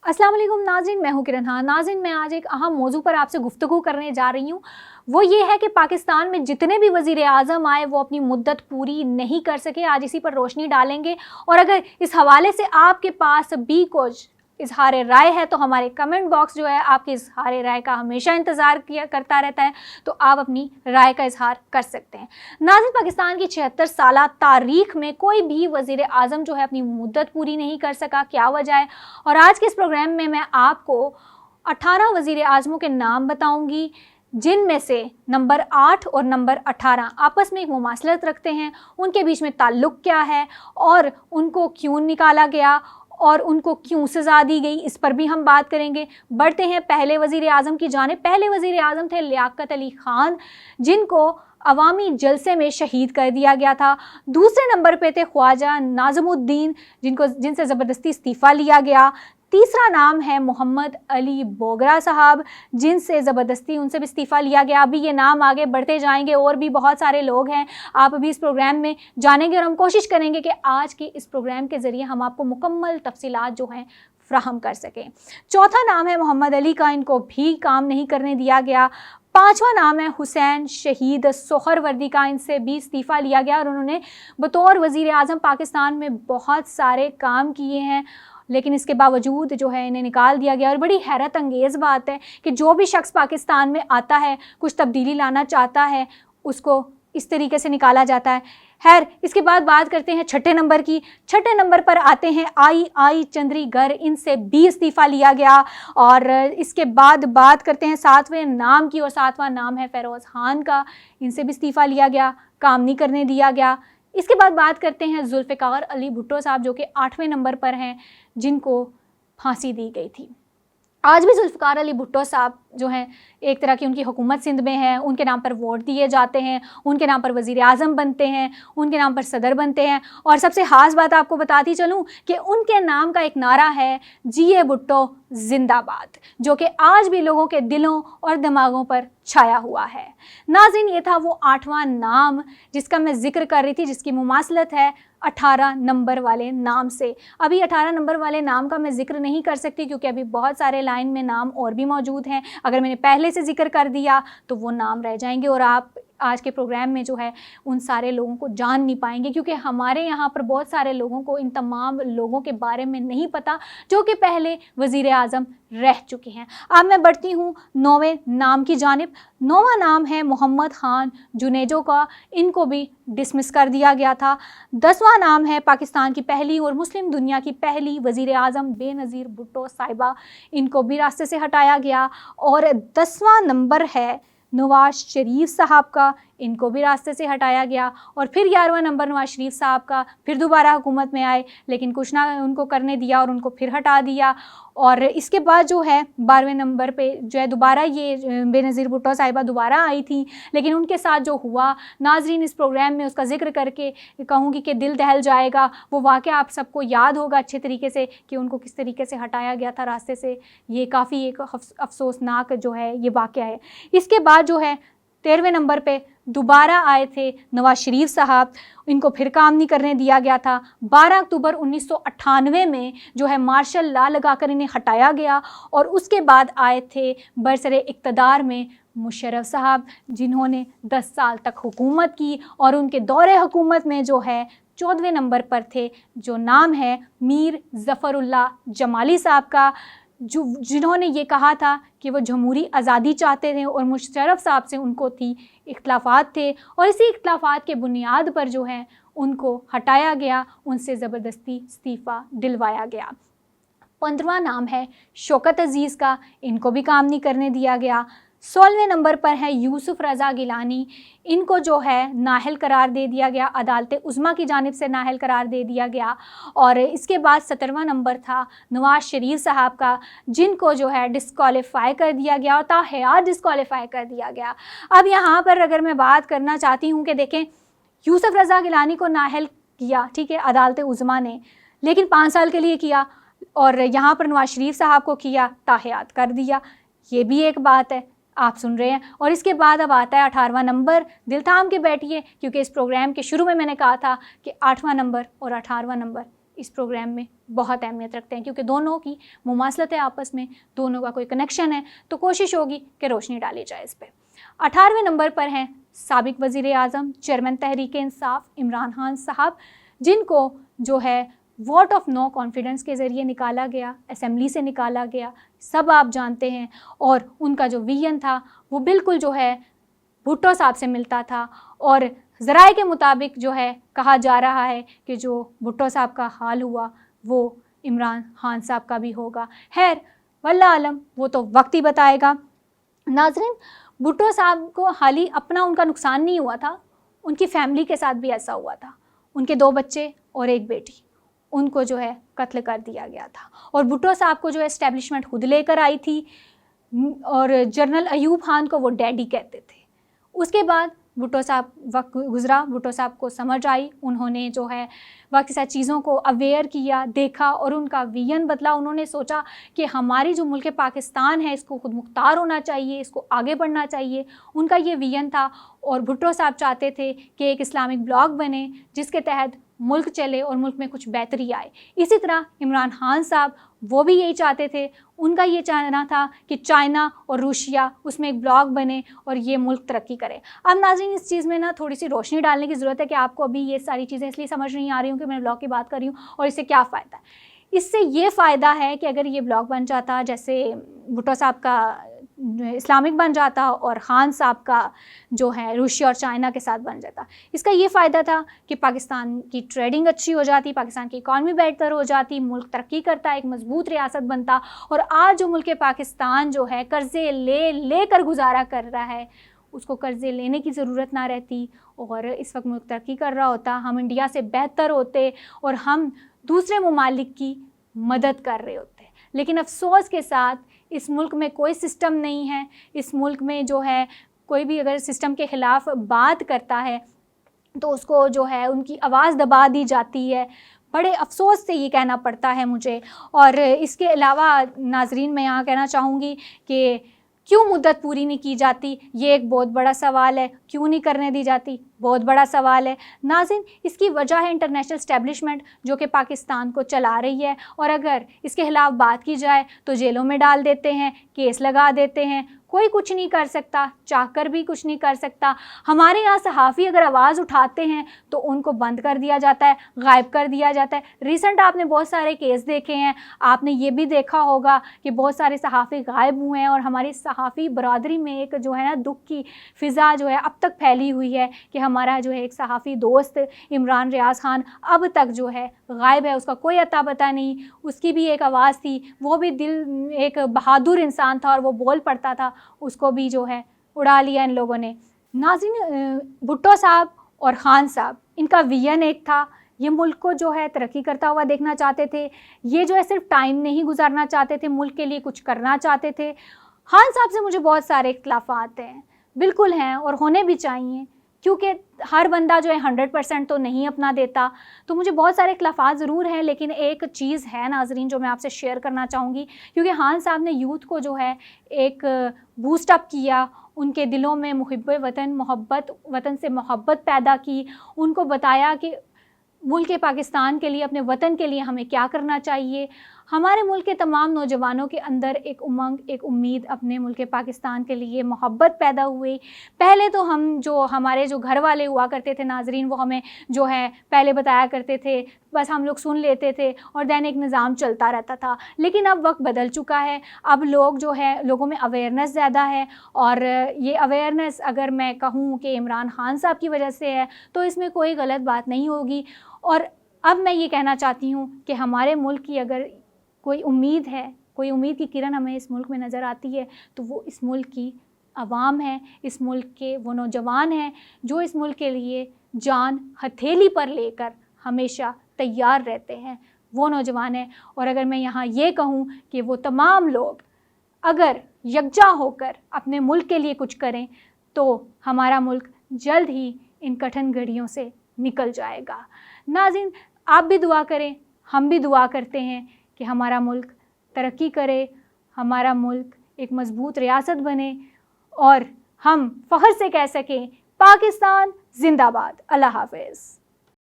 अस्सलाम वालेकुम नाज़रीन, मैं हूँ किरण। नाज़रीन, मैं आज एक अहम मौजू पर आपसे गुफ्तगू करने जा रही हूँ। वो ये है कि पाकिस्तान में जितने भी वज़ीर आज़म आए वो अपनी मुद्दत पूरी नहीं कर सके। आज इसी पर रोशनी डालेंगे, और अगर इस हवाले से आपके पास भी कुछ इजहार राय है तो हमारे कमेंट बॉक्स जो है आपके इजहार राय का हमेशा इंतज़ार करता रहता है, तो आप अपनी राय का इजहार कर सकते हैं। नाज़रीन, पाकिस्तान की 76 साला तारीख में कोई भी वज़ीर आज़म जो है अपनी मुद्दत पूरी नहीं कर सका। क्या वजह है? और आज के इस प्रोग्राम में मैं आपको 18 वज़ीर आज़मों के नाम बताऊंगी, जिनमें से नंबर 8 और नंबर 18 आपस में एक मुमासलत रखते हैं। उनके बीच में ताल्लुक़ क्या है और उनको क्यों निकाला गया और उनको क्यों सज़ा दी गई, इस पर भी हम बात करेंगे। बढ़ते हैं पहले वज़ीर आज़म की जानिब। पहले वज़ीर आज़म थे लियाकत अली ख़ान, जिनको अवामी जलसे में शहीद कर दिया गया था। दूसरे नंबर पे थे ख्वाजा नाज़मुद्दीन, जिनसे ज़बरदस्ती इस्तीफ़ा लिया गया। तीसरा नाम है मोहम्मद अली बोगरा साहब, जिनसे ज़बरदस्ती उनसे भी इस्तीफ़ा लिया गया। अभी ये नाम आगे बढ़ते जाएंगे, और भी बहुत सारे लोग हैं, आप अभी इस प्रोग्राम में जानेंगे, और हम कोशिश करेंगे कि आज के इस प्रोग्राम के ज़रिए हम आपको मुकम्मल तफसीलात जो हैं फ्राहम कर सकें। चौथा नाम है मोहम्मद अली का, इनको भी काम नहीं करने दिया गया। पांचवा नाम है हुसैन शहीद सोहरवर्दी का, इनसे भी इस्तीफ़ा लिया गया, और उन्होंने बतौर वज़ीर आज़म पाकिस्तान में बहुत सारे काम किए हैं, लेकिन इसके बावजूद जो है इन्हें निकाल दिया गया। और बड़ी हैरत अंगेज़ बात है कि जो भी शख्स पाकिस्तान में आता है, कुछ तब्दीली लाना चाहता है, उसको इस तरीके से निकाला जाता है। खैर, इसके बाद बात करते हैं छठे नंबर की। छठे नंबर पर आते हैं आई चंद्रीगर, इनसे भी इस्तीफ़ा लिया गया। और इसके बाद बात करते हैं सातवें नाम की, और सातवां नाम है फ़िरोज़ खान का, इनसे भी इस्तीफ़ा लिया गया, काम नहीं करने दिया गया। इसके बाद बात करते हैं जुल्फ़िकार अली भुट्टो साहब, जो कि 8वें नंबर पर हैं, जिनको फांसी दी गई थी। आज भी जुल्फ़िकार अली भुट्टो साहब जो हैं, एक तरह की उनकी हुकूमत सिंध में है, उनके नाम पर वोट दिए जाते हैं, उनके नाम पर वज़ीर आज़म बनते हैं, उनके नाम पर सदर बनते हैं। और सबसे ख़ास बात आपको बताती चलूँ कि उनके नाम का एक नारा है, जिए भुट्टो जिंदाबाद, जो कि आज भी लोगों के दिलों और दिमागों पर छाया हुआ है। नाज़रीन, ये था वो 8वां नाम जिसका मैं ज़िक्र कर रही थी, जिसकी मुमासलत है 18 नंबर वाले नाम से। अभी 18 नंबर वाले नाम का मैं ज़िक्र नहीं कर सकती, क्योंकि अभी बहुत सारे लाइन में नाम और भी मौजूद हैं। अगर मैंने पहले से ज़िक्र कर दिया तो वो नाम रह जाएंगे, और आप आज के प्रोग्राम में जो है उन सारे लोगों को जान नहीं पाएंगे, क्योंकि हमारे यहाँ पर बहुत सारे लोगों को इन तमाम लोगों के बारे में नहीं पता, जो कि पहले वज़ीर आज़म रह चुके हैं। अब मैं बढ़ती हूँ 9वें नाम की जानिब। 9वां नाम है मोहम्मद ख़ान जुनेजो का, इनको भी डिसमिस कर दिया गया था। 10वां नाम है पाकिस्तान की पहली और मुस्लिम दुनिया की पहली वज़ीर आज़म बेनज़ीर भुट्टो साहिबा, इनको भी रास्ते से हटाया गया। और 10वां नंबर है नवाज शरीफ साहब का, इनको भी रास्ते से हटाया गया। और फिर 11वां नंबर नवाज शरीफ साहब का, फिर दोबारा हुकूमत में आए, लेकिन कुछ ना उनको करने दिया और उनको फिर हटा दिया। और इसके बाद जो है 12वें नंबर पे जो है दोबारा ये बेनज़ीर भुट्टो साहिबा दोबारा आई थी, लेकिन उनके साथ जो हुआ, नाज़रीन इस प्रोग्राम में उसका ज़िक्र करके कहूँगी कि दिल दहल जाएगा। वो वाक़या आप सबको याद होगा अच्छे तरीके से कि उनको किस तरीके से हटाया गया था रास्ते से। ये काफ़ी एक अफसोसनाक जो है ये वाक़या है। इसके बाद जो है 13वें नंबर पे दोबारा आए थे नवाज शरीफ साहब, इनको फिर काम नहीं करने दिया गया था। 12 अक्टूबर 1998 में जो है मार्शल लॉ लगाकर इन्हें हटाया गया। और उसके बाद आए थे बरसरे इक़्तिदार में मुशर्रफ साहब, जिन्होंने 10 साल तक हुकूमत की, और उनके दौरे हुकूमत में जो है 14वें नंबर पर थे, जो नाम है मीर ज़फ़रुल्लाह जमाली साहब का, जिन्होंने ये कहा था कि वो जमहूरी आज़ादी चाहते थे, और मुशर्रफ साहब से उनको थी इख्तिलाफ़ात थे, और इसी इख्तिलाफ़ात के बुनियाद पर जो है उनको हटाया गया, उनसे ज़बरदस्ती इस्तीफ़ा दिलवाया गया। 15वां नाम है शौकत अज़ीज़ का, इनको भी काम नहीं करने दिया गया। 16वें नंबर पर है यूसुफ रज़ा गिलानी, इनको जो है नाअहल करार दे दिया गया, अदालत उज़्मा की जानिब से नाअहल करार दे दिया गया। और इसके बाद 17वां नंबर था नवाज शरीफ साहब का, जिनको जो है डिस्क्वालीफाई कर दिया गया, और ताहयात डिस्क्वालीफाई कर दिया गया। अब यहाँ पर अगर मैं बात करना चाहती हूँ कि देखें, यूसुफ रज़ा गिलानी को नाअहल किया, ठीक है, अदालत उज़्मा ने, लेकिन 5 साल के लिए किया, और यहाँ पर नवाज शरीफ साहब को किया, ताहयात कर दिया। ये भी एक बात है, आप सुन रहे हैं। और इसके बाद अब आता है 18वां नंबर। दिल थाम के बैठिए, क्योंकि इस प्रोग्राम के शुरू में मैंने कहा था कि 8वां नंबर और 18वां नंबर इस प्रोग्राम में बहुत अहमियत रखते हैं, क्योंकि दोनों की मुमासलत है आपस में, दोनों का कोई कनेक्शन है, तो कोशिश होगी कि रोशनी डाली जाए इस पर। 18वें नंबर पर हैं साबिक वज़ीर आज़म चेयरमैन तहरीक इंसाफ इमरान खान साहब, जिनको जो है वोट ऑफ नो कॉन्फिडेंस के ज़रिए निकाला गया, असेंबली से निकाला गया, सब आप जानते हैं। और उनका जो विजन था वो बिल्कुल जो है भुट्टो साहब से मिलता था, और ज़राए के मुताबिक जो है कहा जा रहा है कि जो भुट्टो साहब का हाल हुआ वो इमरान खान साहब का भी होगा। खैर वल्लाह आलम, वो तो वक्त ही बताएगा। नाज़रीन, भुट्टो साहब को हाल ही अपना उनका नुकसान नहीं हुआ था, उनकी फैमिली के साथ भी ऐसा हुआ था। उनके 2 बच्चे और 1 बेटी, उनको जो है कत्ल कर दिया गया था, और भुट्टो साहब को जो है एस्टेब्लिशमेंट खुद लेकर आई थी, और जनरल अयूब खान को वो डैडी कहते थे। उसके बाद भुट्टो साहब वक्त गुज़रा, भुट्टो साहब को समझ आई, उन्होंने जो है वक्त के साथ चीज़ों को अवेयर किया, देखा, और उनका विजन बदला। उन्होंने सोचा कि हमारी जो मुल्क पाकिस्तान है इसको खुद मुख्तार होना चाहिए, इसको आगे बढ़ना चाहिए। उनका ये विजन था, और भुट्टो साहब चाहते थे कि एक इस्लामिक ब्लॉक बने जिसके तहत मुल्क चले और मुल्क में कुछ बेहतरी आए। इसी तरह इमरान खान साहब वो भी यही चाहते थे, उनका ये चाहना था कि चाइना और रूसिया उसमें एक ब्लॉक बने और ये मुल्क तरक्की करे। अब नाज़रीन, इस चीज़ में ना थोड़ी सी रोशनी डालने की ज़रूरत है कि आपको अभी ये सारी चीज़ें इसलिए समझ नहीं आ रही हूँ कि मैं ब्लॉक की बात कर रही हूँ और इससे क्या फ़ायदा है। इससे ये फ़ायदा है कि अगर ये ब्लॉक बन जाता, जैसे भुट्टो साहब का इस्लामिक बन जाता और ख़ान साहब का जो है रूसिया और चाइना के साथ बन जाता, इसका ये फ़ायदा था कि पाकिस्तान की ट्रेडिंग अच्छी हो जाती, पाकिस्तान की इकॉनमी बेहतर हो जाती, मुल्क तरक्की करता, एक मजबूत रियासत बनता। और आज जो मुल्क पाकिस्तान जो है कर्ज़े ले कर गुजारा कर रहा है, उसको कर्ज़े लेने की ज़रूरत ना रहती और इस वक्त मुल्क तरक्की कर रहा होता, हम इंडिया से बेहतर होते और हम दूसरे ममालिक की मदद कर रहे होते। लेकिन अफसोस के साथ इस मुल्क में कोई सिस्टम नहीं है। इस मुल्क में जो है कोई भी अगर सिस्टम के ख़िलाफ़ बात करता है तो उसको जो है उनकी आवाज़ दबा दी जाती है। बड़े अफसोस से ये कहना पड़ता है मुझे। और इसके अलावा नाज़रीन, मैं यहाँ कहना चाहूँगी कि क्यों मुद्दत पूरी नहीं की जाती, ये एक बहुत बड़ा सवाल है। क्यों नहीं करने दी जाती, बहुत बड़ा सवाल है। नाज़रीन, इसकी वजह है इंटरनेशनल इस्टेब्लिशमेंट जो कि पाकिस्तान को चला रही है, और अगर इसके खिलाफ़ बात की जाए तो जेलों में डाल देते हैं, केस लगा देते हैं, कोई कुछ नहीं कर सकता, चाहकर भी कुछ नहीं कर सकता। हमारे यहाँ सहाफ़ी अगर आवाज़ उठाते हैं तो उनको बंद कर दिया जाता है, गायब कर दिया जाता है। रिसेंट आपने बहुत सारे केस देखे हैं, आपने ये भी देखा होगा कि बहुत सारे सहाफ़ी गायब हुए हैं, और हमारी सहाफ़ी बरादरी में एक जो है ना दुख की फ़िज़ा जो है अब तक फैली हुई है कि हमारा जो है एक सहाफ़ी दोस्त इमरान रियाज़ खान अब तक जो है गायब है, उसका कोई अता पता नहीं। उसकी भी एक आवाज़ थी, वो भी दिल एक बहादुर इंसान था और वो बोल पड़ता था, उसको भी जो है उड़ा लिया इन लोगों ने। नाज़रीन, भुट्टो साहब और ख़ान साहब, इनका विजन एक था, ये मुल्क को जो है तरक्की करता हुआ देखना चाहते थे। ये जो है सिर्फ टाइम नहीं गुजारना चाहते थे, मुल्क के लिए कुछ करना चाहते थे। ख़ान साहब से मुझे बहुत सारे इख्तिलाफ़ात हैं, बिल्कुल हैं, और होने भी चाहिए, क्योंकि हर बंदा जो है 100% तो नहीं अपना देता। तो मुझे बहुत सारे इख्तिलाफ़ात ज़रूर हैं, लेकिन एक चीज़ है नाज़रीन जो मैं आपसे शेयर करना चाहूँगी, क्योंकि ख़ान साहब ने यूथ को जो है एक बूस्ट अप किया, उनके दिलों में मुहिब्बे वतन, मोहब्बत, वतन से मोहब्बत पैदा की, उनको बताया कि मुल्क पाकिस्तान के लिए, अपने वतन के लिए हमें क्या करना चाहिए। हमारे मुल्क के तमाम नौजवानों के अंदर एक उमंग, एक उम्मीद अपने मुल्क पाकिस्तान के लिए, मोहब्बत पैदा हुई। पहले तो हम जो हमारे जो घर वाले हुआ करते थे नाज़रीन, वो हमें जो है पहले बताया करते थे, बस हम लोग सुन लेते थे और दैन एक निज़ाम चलता रहता था। लेकिन अब वक्त बदल चुका है, अब लोग जो है, लोगों में अवेयरनेस ज़्यादा है, और ये अवेयरनेस अगर मैं कहूँ कि इमरान खान साहब की वजह से है तो इसमें कोई गलत बात नहीं होगी। और अब मैं ये कहना चाहती हूँ कि हमारे मुल्क की अगर कोई उम्मीद है, कोई उम्मीद की किरण हमें इस मुल्क में नज़र आती है तो वो इस मुल्क की आवाम है, इस मुल्क के वो नौजवान हैं जो इस मुल्क के लिए जान हथेली पर लेकर हमेशा तैयार रहते हैं, वो नौजवान हैं। और अगर मैं यहाँ ये कहूँ कि वो तमाम लोग अगर यकजा होकर अपने मुल्क के लिए कुछ करें तो हमारा मुल्क जल्द ही इन कठिन घड़ियों से निकल जाएगा। नाज़रीन, आप भी दुआ करें, हम भी दुआ करते हैं कि हमारा मुल्क तरक्की करे, हमारा मुल्क एक मज़बूत रियासत बने और हम फ़ख्र से कह सकें पाकिस्तान ज़िंदाबाद। अल्लाह हाफ़िज़।